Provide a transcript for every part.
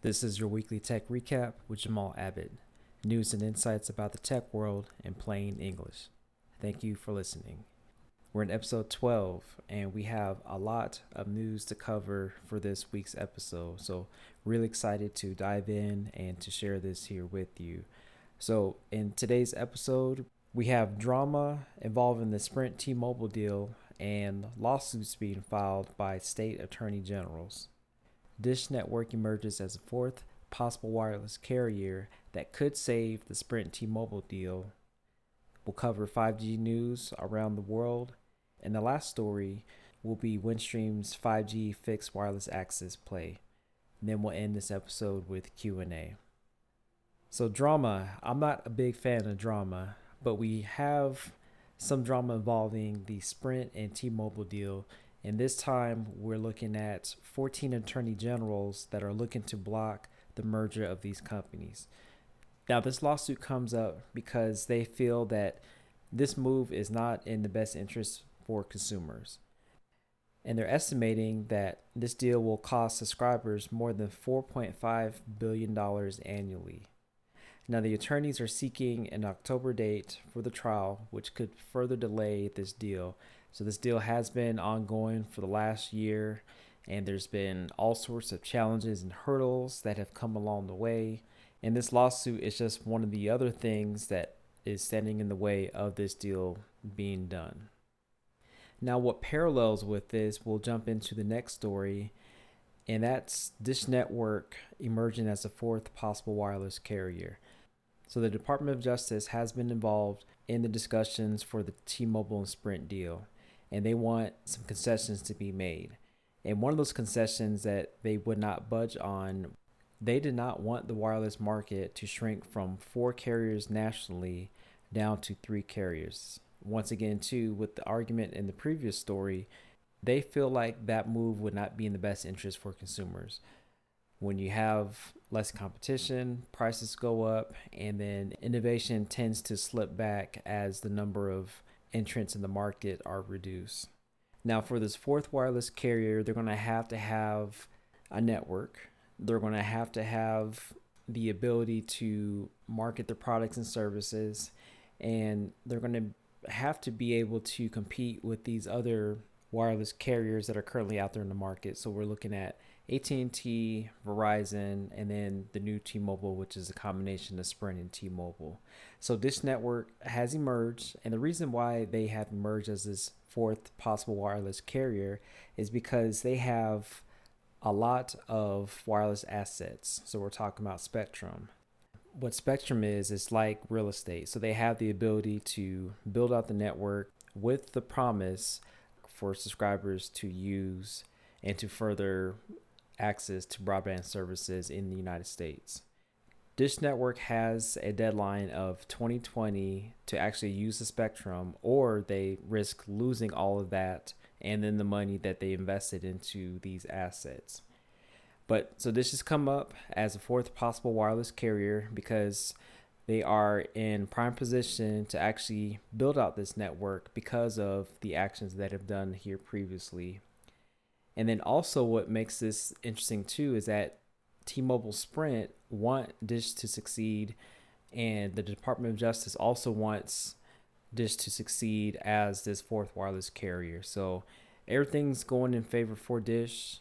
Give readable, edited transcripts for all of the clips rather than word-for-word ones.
This is your weekly tech recap with Jamal Abbott. News and insights about the tech world in plain English. Thank you for listening. We're in episode 12, and we have a lot of news to cover for this week's episode. So, really excited to dive in and to share this here with you. So, in today's episode, we have drama involving the Sprint T-Mobile deal and lawsuits being filed by state attorney generals. Dish Network emerges as a fourth possible wireless carrier that could save the Sprint T-Mobile deal. We'll cover 5G news around the world. And the last story will be Windstream's 5G fixed wireless access play. And then we'll end this episode with Q&A. So drama, I'm not a big fan of drama, but we have some drama involving the Sprint and T-Mobile deal. And this time we're looking at 14 attorney generals that are looking to block the merger of these companies. Now, this lawsuit comes up because they feel that this move is not in the best interest for consumers. And they're estimating that this deal will cost subscribers more than $4.5 billion annually. Now, the attorneys are seeking an October date for the trial, which could further delay this deal. So this deal has been ongoing for the last year, and there's been all sorts of challenges and hurdles that have come along the way. And this lawsuit is just one of the other things that is standing in the way of this deal being done. Now, what parallels with this, we'll jump into the next story, and that's Dish Network emerging as a fourth possible wireless carrier. So the Department of Justice has been involved in the discussions for the T-Mobile and Sprint deal, and they want some concessions to be made. And one of those concessions that they would not budge on, they did not want the wireless market to shrink from 4 carriers nationally down to 3 carriers. Once again, too, with the argument in the previous story, they feel like that move would not be in the best interest for consumers. When you have less competition, prices go up, and then innovation tends to slip back as the number of entrants in the market are reduced. Now, for this fourth wireless carrier, they're going to have a network. They're going to have the ability to market their products and services, and they're going to have to be able to compete with these other wireless carriers that are currently out there in the market. So we're looking at AT&T, Verizon, and then the new T-Mobile, which is a combination of Sprint and T-Mobile. So Dish Network has emerged, and the reason why they have emerged as this fourth possible wireless carrier is because they have a lot of wireless assets. So we're talking about spectrum. What spectrum is, it's like real estate. So they have the ability to build out the network with the promise for subscribers to use and to further access to broadband services in the United States. Dish Network has a deadline of 2020 to actually use the spectrum, or they risk losing all of that and then the money that they invested into these assets. But so this has come up as a fourth possible wireless carrier because they are in prime position to actually build out this network because of the actions that have done here previously. And then also what makes this interesting too is that T-Mobile Sprint want Dish to succeed, and the Department of Justice also wants Dish to succeed as this fourth wireless carrier. So everything's going in favor for Dish.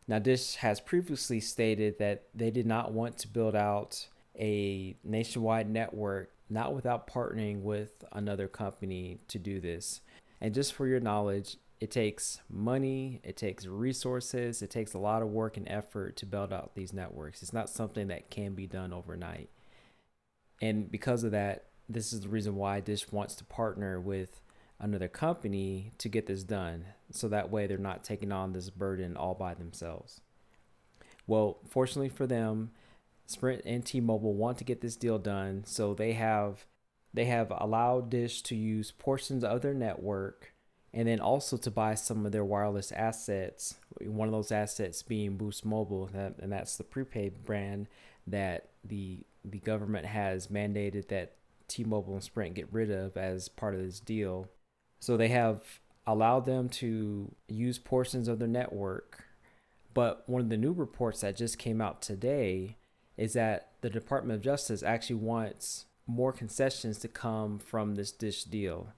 Now, Dish has previously stated that they did not want to build out a nationwide network, not without partnering with another company to do this. And just for your knowledge, it takes money, it takes resources, it takes a lot of work and effort to build out these networks. It's not something that can be done overnight. And because of that, this is the reason why Dish wants to partner with another company to get this done. So that way they're not taking on this burden all by themselves. Well, fortunately for them, Sprint and T-Mobile want to get this deal done. So they have allowed Dish to use portions of their network and then also to buy some of their wireless assets. One of those assets being Boost Mobile, and that's the prepaid brand that the government has mandated that T-Mobile and Sprint get rid of as part of this deal. So they have allowed them to use portions of their network, But one of the new reports that just came out today is that the Department of Justice actually wants more concessions to come from this Dish deal.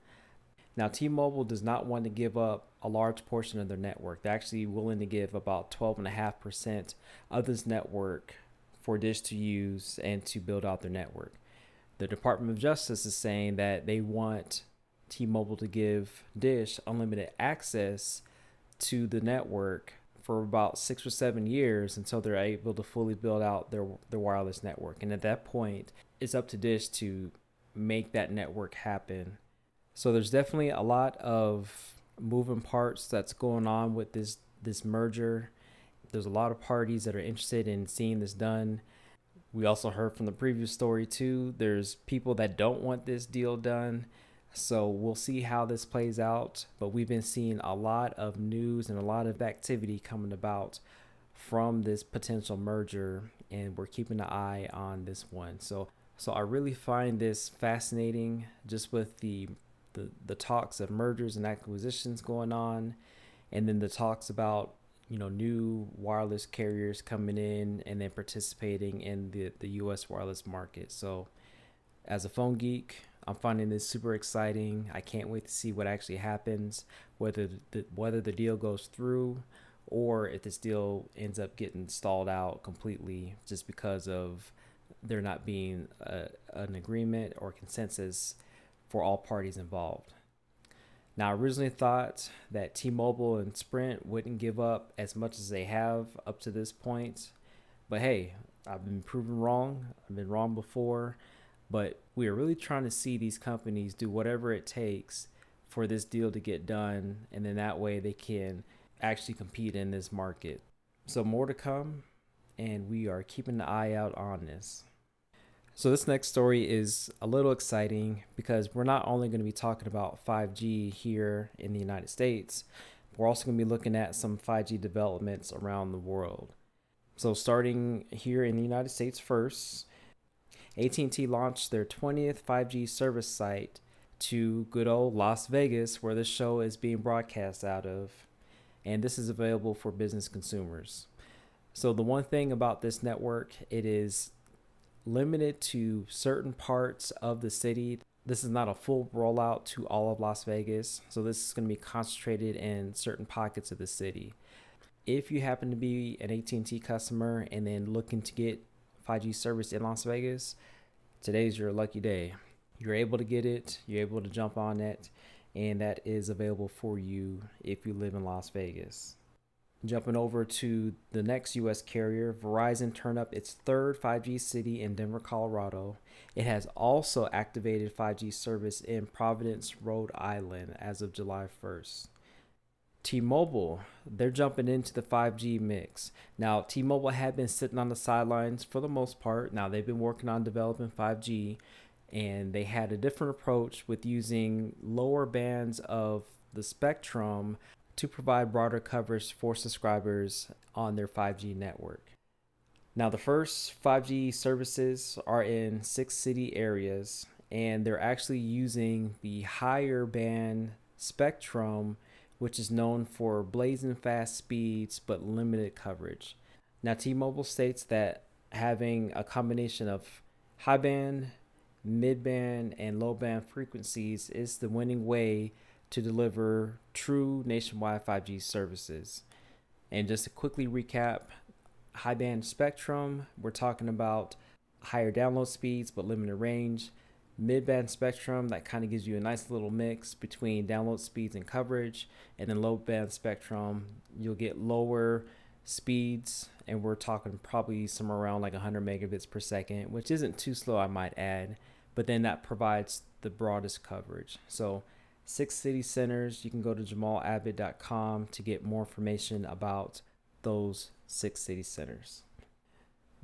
Now, T-Mobile does not want to give up a large portion of their network. They're actually willing to give about 12.5% of this network for Dish to use and to build out their network. The Department of Justice is saying that they want T-Mobile to give Dish unlimited access to the network for about 6 or 7 years until they're able to fully build out their wireless network. And at that point, it's up to Dish to make that network happen. So there's definitely a lot of moving parts that's going on with this merger. There's a lot of parties that are interested in seeing this done. We also heard from the previous story too, there's people that don't want this deal done. So we'll see how this plays out. But we've been seeing a lot of news and a lot of activity coming about from this potential merger, and we're keeping an eye on this one. So I really find this fascinating, just with the talks of mergers and acquisitions going on, and then the talks about new wireless carriers coming in and then participating in the US wireless market. So as a phone geek, I'm finding this super exciting. I can't wait to see what actually happens, whether the deal goes through or if this deal ends up getting stalled out completely just because of there not being an agreement or consensus for all parties involved. Now, I originally thought that T-Mobile and Sprint wouldn't give up as much as they have up to this point. But hey, I've been proven wrong. I've been wrong before. But we are really trying to see these companies do whatever it takes for this deal to get done. And then that way they can actually compete in this market. So more to come. And we are keeping an eye out on this. So this next story is a little exciting because we're not only going to be talking about 5G here in the United States, we're also going to be looking at some 5G developments around the world. So starting here in the United States first, AT&T launched their 20th 5G service site to good old Las Vegas, where this show is being broadcast out of, and this is available for business consumers. So the one thing about this network, it is limited to certain parts of the city. This is not a full rollout to all of Las Vegas. So this is going to be concentrated in certain pockets of the city. If you happen to be an AT&T customer and then looking to get 5G service in Las Vegas, today's your lucky day. You're able to get it, you're able to jump on it, and that is available for you if you live in Las Vegas. Jumping over to the next U.S. carrier, Verizon turned up its third 5G city in Denver, Colorado. It has also activated 5G service in Providence, Rhode Island as of July 1st. T-Mobile, they're jumping into the 5G mix. Now, T-Mobile had been sitting on the sidelines for the most part. Now, they've been working on developing 5G, and they had a different approach with using lower bands of the spectrum to provide broader coverage for subscribers on their 5G network. Now, the first 5G services are in 6 city areas, and they're actually using the higher band spectrum, which is known for blazing fast speeds but limited coverage. Now, T-Mobile states that having a combination of high band, mid band, and low band frequencies is the winning way to deliver true nationwide 5G services. And just to quickly recap, high band spectrum, we're talking about higher download speeds but limited range. Mid-band spectrum, that kind of gives you a nice little mix between download speeds and coverage. And then low-band spectrum, you'll get lower speeds, and we're talking probably somewhere around like 100 megabits per second, which isn't too slow, I might add. But then that provides the broadest coverage. So 6 city centers, you can go to jamalabbott.com to get more information about those 6 city centers.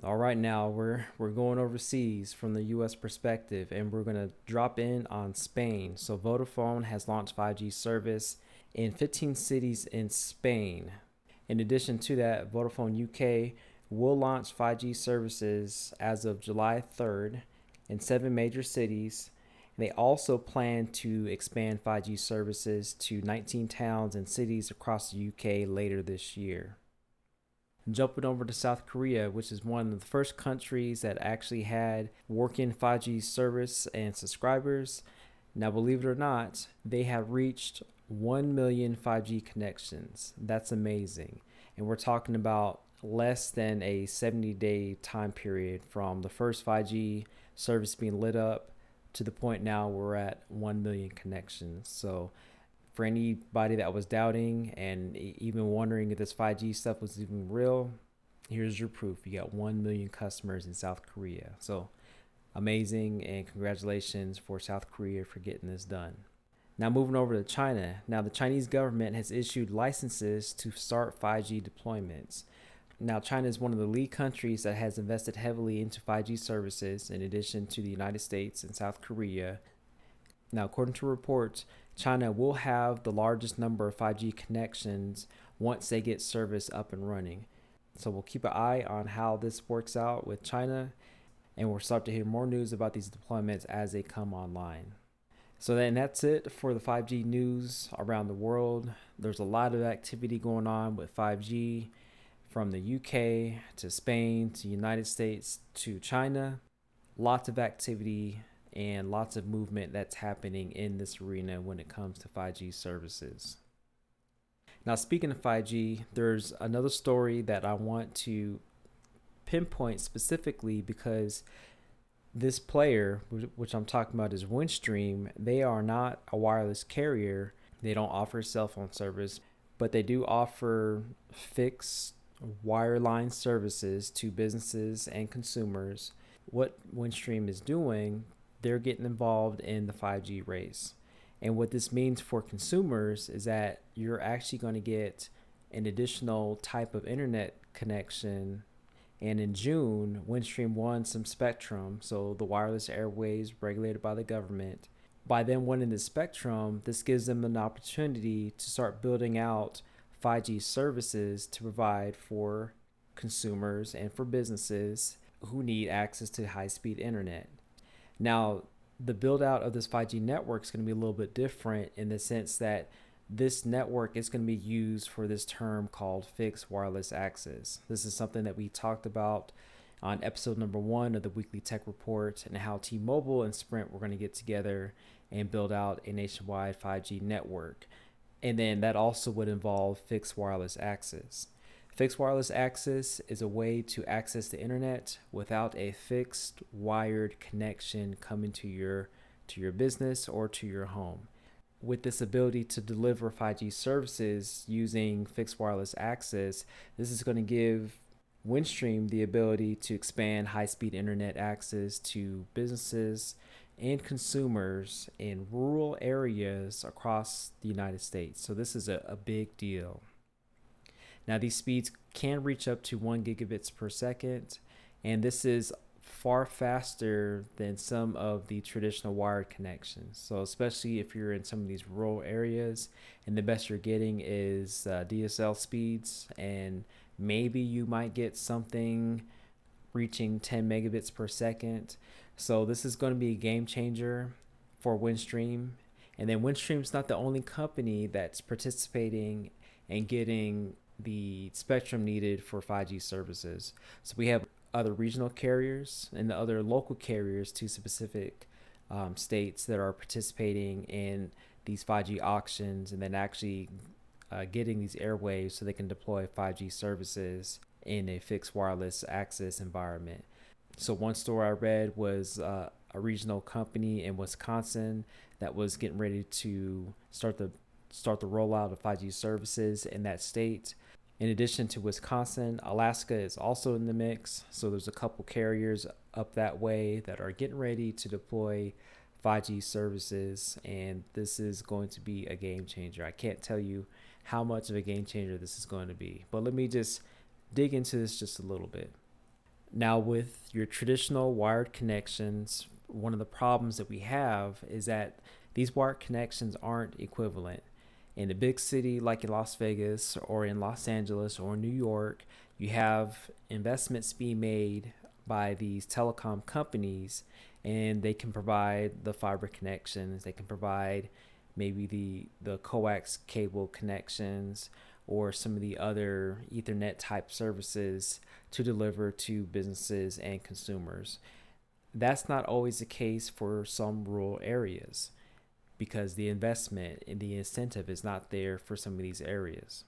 All right, now we're going overseas from the U.S. perspective, and we're going to drop in on Spain. So Vodafone has launched 5G service in 15 cities in Spain. In addition to that, Vodafone UK will launch 5G services as of July 3rd in 7 major cities. And they also plan to expand 5G services to 19 towns and cities across the UK later this year. jumping over to South Korea, which is one of the first countries that actually had working 5G service and subscribers. Now, believe it or not, they have reached 1 million 5G connections. That's amazing. And we're talking about less than a 70-day time period from the first 5G service being lit up to the point now we're at 1 million connections. So for anybody that was doubting and even wondering if this 5G stuff was even real, here's your proof. You got 1 million customers in South Korea. So amazing, and congratulations for South Korea for getting this done. Now moving over to China. Now the Chinese government has issued licenses to start 5G deployments. Now China is one of the lead countries that has invested heavily into 5G services in addition to the United States and South Korea. Now according to reports, China will have the largest number of 5G connections once they get service up and running. So we'll keep an eye on how this works out with China, and we'll start to hear more news about these deployments as they come online. So then that's it for the 5G news around the world. There's a lot of activity going on with 5G from the UK to Spain to United States to China. Lots of activity and lots of movement that's happening in this arena when it comes to 5G services. Now, speaking of 5G, there's another story that I want to pinpoint specifically because this player, which I'm talking about is Windstream, they are not a wireless carrier. They don't offer cell phone service, but they do offer fixed wireline services to businesses and consumers. What Windstream is doing, they're getting involved in the 5G race. And what this means for consumers is that you're actually going to get an additional type of internet connection. And in June, Windstream won some spectrum, so the wireless airways regulated by the government. By them winning the spectrum, this gives them an opportunity to start building out 5G services to provide for consumers and for businesses who need access to high-speed internet. Now, the build out of this 5G network is going to be a little bit different in the sense that this network is going to be used for this term called fixed wireless access. This is something that we talked about on episode number 1 of the Weekly Tech Report, and how T-Mobile and Sprint were going to get together and build out a nationwide 5G network. And then that also would involve fixed wireless access. Fixed wireless access is a way to access the internet without a fixed wired connection coming to your business or to your home. With this ability to deliver 5G services using fixed wireless access, this is going to give Windstream the ability to expand high-speed internet access to businesses and consumers in rural areas across the United States. So this is a big deal. Now, these speeds can reach up to 1 gigabits per second, and this is far faster than some of the traditional wired connections. So especially if you're in some of these rural areas and the best you're getting is DSL speeds, and maybe you might get something reaching 10 megabits per second. So this is going to be a game changer for Windstream. And then Windstream's not the only company that's participating and getting the spectrum needed for 5G services. So we have other regional carriers and the other local carriers to specific states that are participating in these 5G auctions, and then actually getting these airwaves so they can deploy 5G services in a fixed wireless access environment. So one story I read was a regional company in Wisconsin that was getting ready to start the rollout of 5G services in that state. In addition to Wisconsin, Alaska is also in the mix. So there's a couple carriers up that way that are getting ready to deploy 5G services, and this is going to be a game changer. I can't tell you how much of a game changer this is going to be, but let me just dig into this just a little bit. Now, with your traditional wired connections, one of the problems that we have is that these wired connections aren't equivalent. In a big city like in Las Vegas or in Los Angeles or New York, you have investments being made by these telecom companies, and they can provide the fiber connections. They can provide maybe the coax cable connections, or some of the other Ethernet type services to deliver to businesses and consumers. That's not always the case for some rural areas because the investment and the incentive is not there for some of these areas.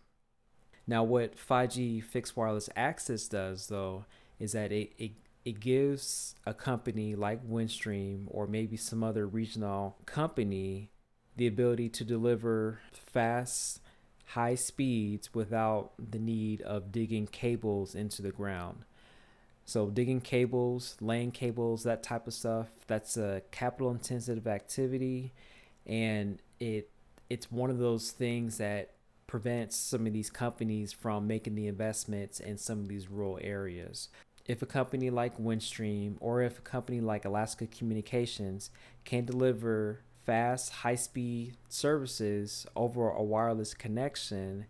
Now, what 5G fixed wireless access does, though, is that it gives a company like Windstream or maybe some other regional company the ability to deliver fast, high speeds without the need of digging cables into the ground. So digging cables, laying cables, that type of stuff, that's a capital intensive activity, and it's one of those things that prevents some of these companies from making the investments in some of these rural areas. If a company like Windstream or if a company like Alaska Communications can deliver fast, high-speed services over a wireless connection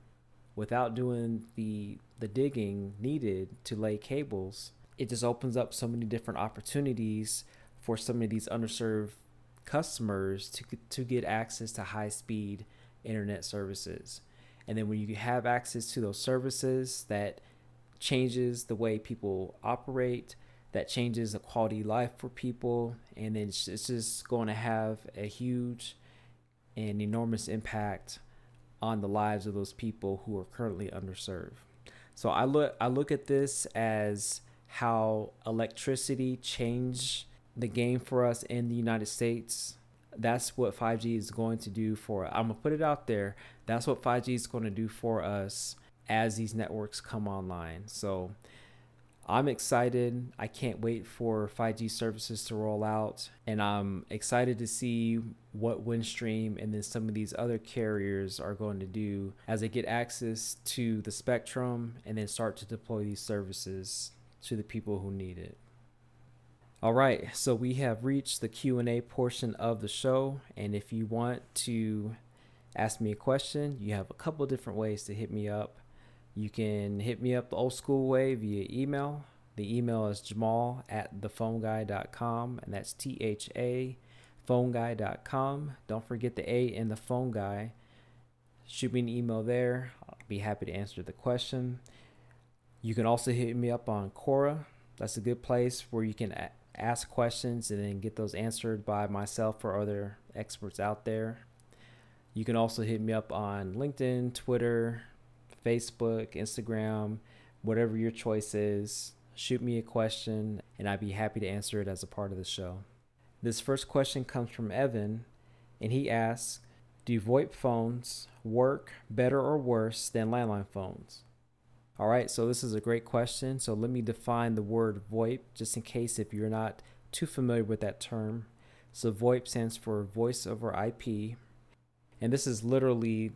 without doing the digging needed to lay cables, it just opens up so many different opportunities for some of these underserved customers to get access to high-speed internet services. And then when you have access to those services, that changes the way people operate, that changes the quality of life for people, and then it's just going to have a huge and enormous impact on the lives of those people who are currently underserved. So I look at this as how electricity changed the game for us in the United States. That's what 5G is going to do for, I'm going to put it out there, that's what 5G is going to do for us as these networks come online. So I'm excited. I can't wait for 5G services to roll out. And I'm excited to see what Windstream and then some of these other carriers are going to do as they get access to the spectrum and then start to deploy these services to the people who need it. All right, so we have reached the Q&A portion of the show. And if you want to ask me a question, you have a couple different ways to hit me up. You can hit me up the old school way via email. The email is jamal@thePhoneGuy.com, and that's THA, phoneguy.com. Don't forget the A in the phone guy. Shoot me an email there. I'll be happy to answer the question. You can also hit me up on Quora. That's a good place where you can ask questions and then get those answered by myself or other experts out there. You can also hit me up on LinkedIn, Twitter, Facebook, Instagram, whatever your choice is. Shoot me a question and I'd be happy to answer it as a part of the show. This first question comes from Evan, and he asks, do VoIP phones work better or worse than landline phones? All right, so this is a great question. So let me define the word VoIP just in case if you're not too familiar with that term. So VoIP stands for Voice over IP, and this is literally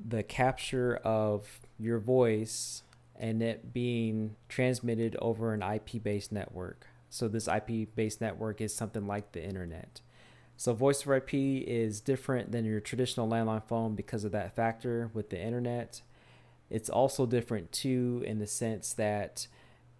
the capture of your voice and it being transmitted over an IP-based network. So this IP-based network is something like the internet. So voice over IP is different than your traditional landline phone because of that factor with the internet. It's also different too in the sense that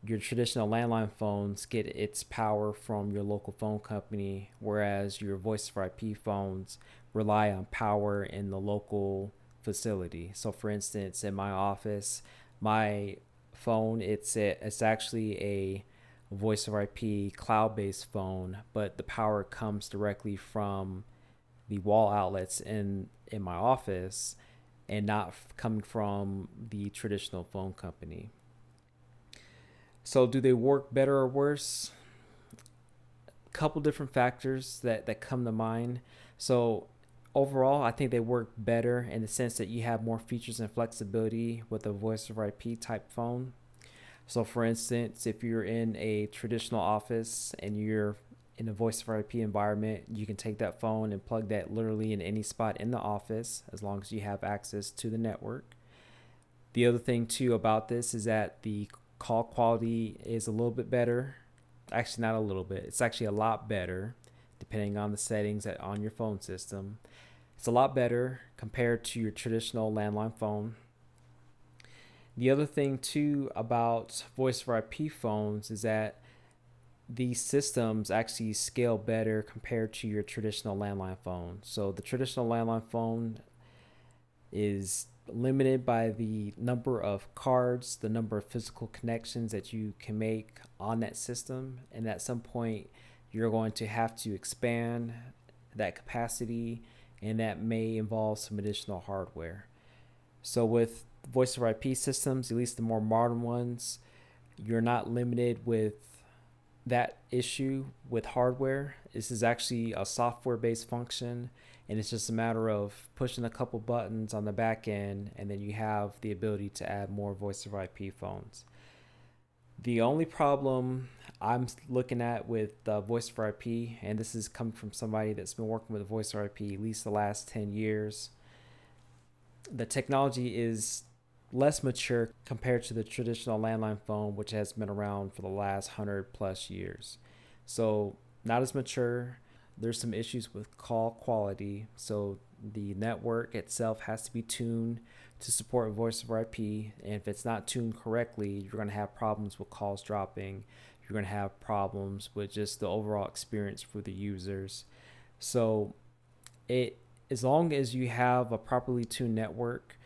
your traditional landline phones get its power from your local phone company, whereas your voice over IP phones rely on power in the local facility. So for instance, in my office, my phone, it's actually a voice over IP cloud-based phone, but the power comes directly from the wall outlets in my office and not coming from the traditional phone company. So do they work better or worse? A couple different factors that come to mind. So overall, I think they work better in the sense that you have more features and flexibility with a voice over IP type phone. So for instance, if you're in a traditional office and you're in a voice over IP environment, you can take that phone and plug that literally in any spot in the office as long as you have access to the network. The other thing too about this is that the call quality is a little bit better. Actually, not a little bit. It's actually a lot better depending on the settings on your phone system. It's a lot better compared to your traditional landline phone. The other thing too about voice over IP phones is that these systems actually scale better compared to your traditional landline phone. So the traditional landline phone is limited by the number of cards, the number of physical connections that you can make on that system. And at some point, you're going to have to expand that capacity, and that may involve some additional hardware. So with voice over IP systems, at least the more modern ones, you're not limited with that issue with hardware. This is actually a software-based function, and it's just a matter of pushing a couple buttons on the back end, and then you have the ability to add more voice over IP phones. The only problem I'm looking at with voice over IP, and this is coming from somebody that's been working with voice over IP at least the last 10 years, the technology is less mature compared to the traditional landline phone, which has been around for the last 100 plus years. So not as mature. There's some issues with call quality. So the network itself has to be tuned to support voice over IP. And if it's not tuned correctly, you're going to have problems with calls dropping. You're going to have problems with just the overall experience for the users. So as long as you have a properly tuned network,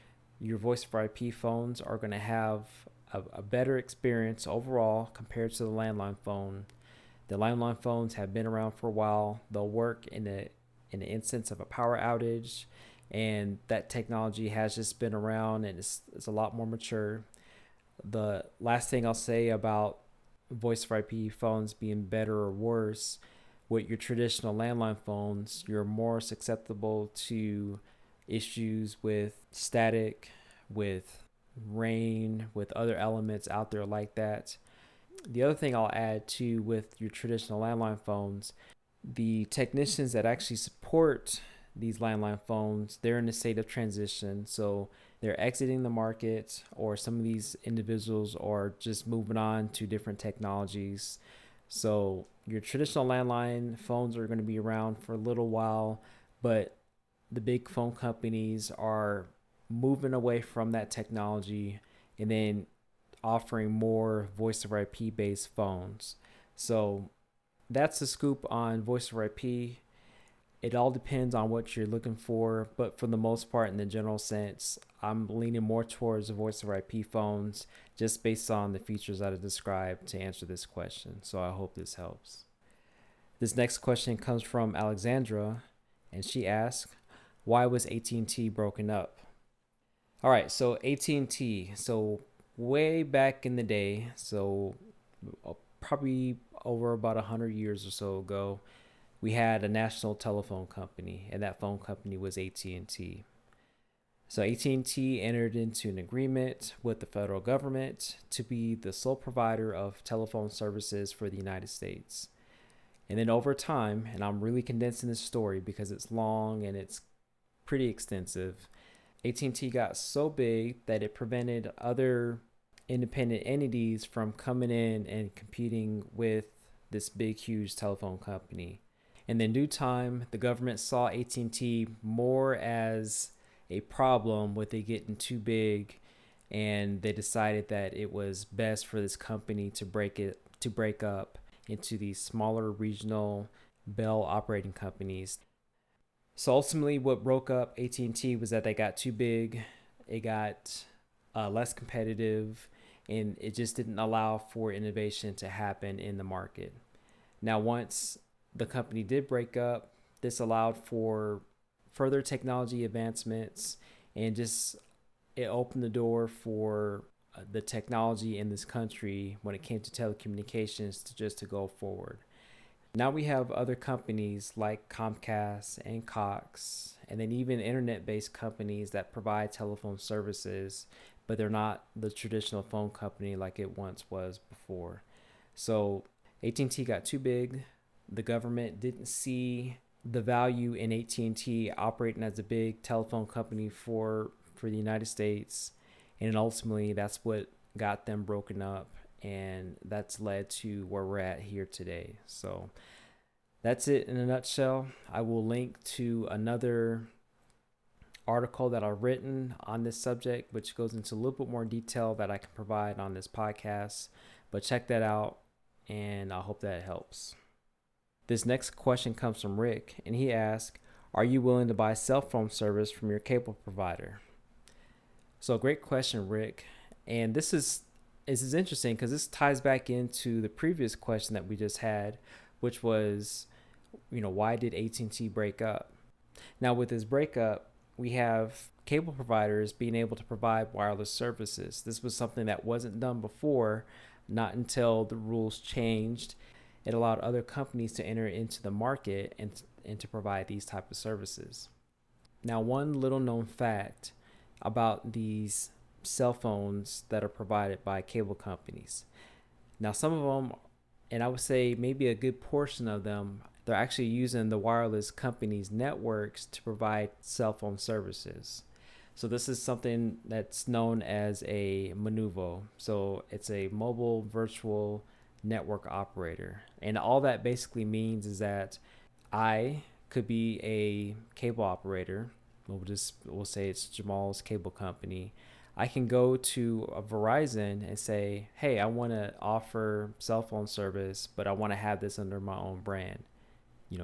your voice over IP phones are going to have a better experience overall compared to the landline phone. The landline phones have been around for a while. They'll work in the instance of a power outage, and that technology has just been around, and it's a lot more mature. The last thing I'll say about voice over IP phones being better or worse, with your traditional landline phones, you're more susceptible to issues with static, with rain, with other elements out there like that. The other thing I'll add too with your traditional landline phones, the technicians that actually support these landline phones, they're in a state of transition. So they're exiting the market, or some of these individuals are just moving on to different technologies. So your traditional landline phones are going to be around for a little while, but the big phone companies are moving away from that technology and then offering more voice over IP based phones. So that's the scoop on voice over IP. It all depends on what you're looking for, but for the most part, in the general sense, I'm leaning more towards the voice over IP phones just based on the features that I described to answer this question. So I hope this helps. This next question comes from Alexandra, and she asks, why was AT&T broken up? All right, so AT&T, so way back in the day, so probably over about 100 years or so ago, we had a national telephone company, and that phone company was AT&T. So AT&T entered into an agreement with the federal government to be the sole provider of telephone services for the United States. And then over time, and I'm really condensing this story because it's long and it's pretty extensive, AT&T got so big that it prevented other independent entities from coming in and competing with this big, huge telephone company. And in due time, the government saw AT&T more as a problem with it getting too big, and they decided that it was best for this company to break up into these smaller regional Bell operating companies. So ultimately, what broke up AT&T was that they got too big, it got less competitive, and it just didn't allow for innovation to happen in the market. Now, once the company did break up, this allowed for further technology advancements, and just it opened the door for the technology in this country when it came to telecommunications to go forward. Now we have other companies like Comcast and Cox, and then even internet-based companies that provide telephone services, but they're not the traditional phone company like it once was before. So AT&T got too big. The government didn't see the value in AT&T operating as a big telephone company for the United States, and ultimately that's what got them broken up, and that's led to where we're at here today. So that's it in a nutshell. I will link to another article that I've written on this subject, which goes into a little bit more detail that I can provide on this podcast, but check that out, and I hope that helps. This next question comes from Rick, and he asks, are you willing to buy cell phone service from your cable provider? So great question, Rick. And this is interesting because this ties back into the previous question that we just had, which was, why did AT&T break up? Now, with this breakup, we have cable providers being able to provide wireless services. This was something that wasn't done before, not until the rules changed. It allowed other companies to enter into the market and to provide these type of services. Now, one little known fact about these cell phones that are provided by cable companies. Now, some of them, and I would say maybe a good portion of them, they're actually using the wireless companies' networks to provide cell phone services. So this is something that's known as a MNUVO. So it's a mobile virtual network operator. And all that basically means is that I could be a cable operator. We'll say it's Jamal's cable company. I can go to a Verizon and say, hey, I want to offer cell phone service, but I want to have this under my own brand.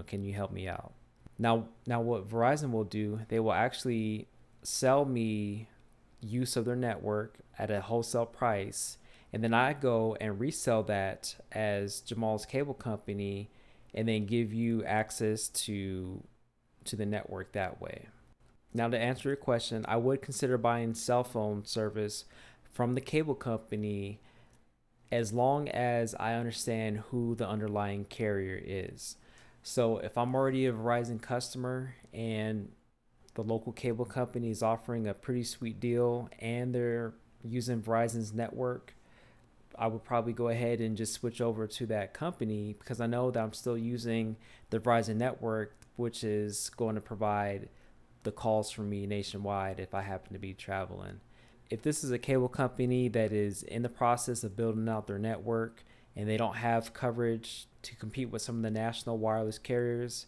Can you help me out? Now what Verizon will do, they will actually sell me use of their network at a wholesale price, and then I go and resell that as Jamal's cable company, and then give you access to the network that way. Now, to answer your question, I would consider buying cell phone service from the cable company as long as I understand who the underlying carrier is. So if I'm already a Verizon customer and the local cable company is offering a pretty sweet deal and they're using Verizon's network, I would probably go ahead and just switch over to that company because I know that I'm still using the Verizon network, which is going to provide the calls for me nationwide if I happen to be traveling. If this is a cable company that is in the process of building out their network and they don't have coverage to compete with some of the national wireless carriers,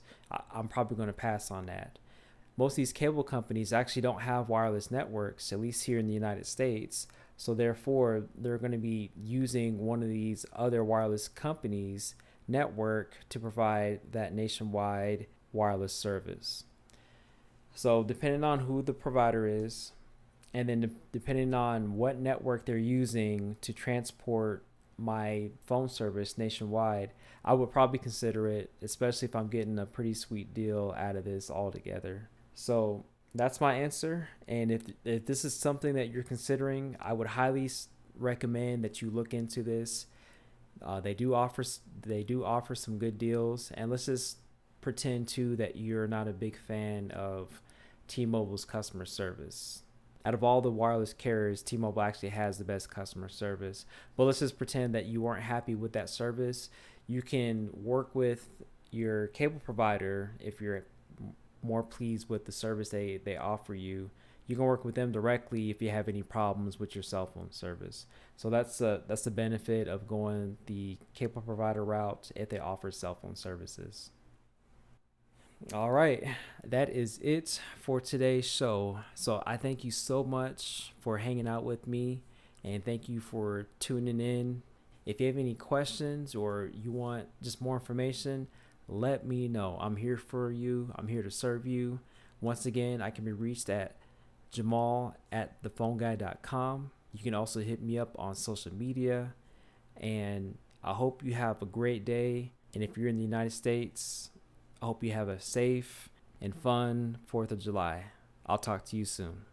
I'm probably going to pass on that. Most of these cable companies actually don't have wireless networks, at least here in the United States. So therefore, they're going to be using one of these other wireless companies' network to provide that nationwide wireless service. So depending on who the provider is, and then depending on what network they're using to transport my phone service nationwide, I would probably consider it, especially if I'm getting a pretty sweet deal out of this altogether. So that's my answer. And if this is something that you're considering, I would highly recommend that you look into this. They do offer some good deals, and let's just pretend too that you're not a big fan of T-Mobile's customer service. Out of all the wireless carriers, T-Mobile actually has the best customer service. But let's just pretend that you weren't happy with that service. You can work with your cable provider if you're more pleased with the service they offer you. You can work with them directly if you have any problems with your cell phone service. So that's the benefit of going the cable provider route if they offer cell phone services. All right, that is it for today's show. So I thank you so much for hanging out with me, and thank you for tuning in. If you have any questions or you want just more information, let me know. I'm here for you. I'm here to serve you. Once again, I can be reached at jamal@thephoneguy.com. You can also hit me up on social media, and I hope you have a great day. And if you're in the United States, I hope you have a safe and fun 4th of July. I'll talk to you soon.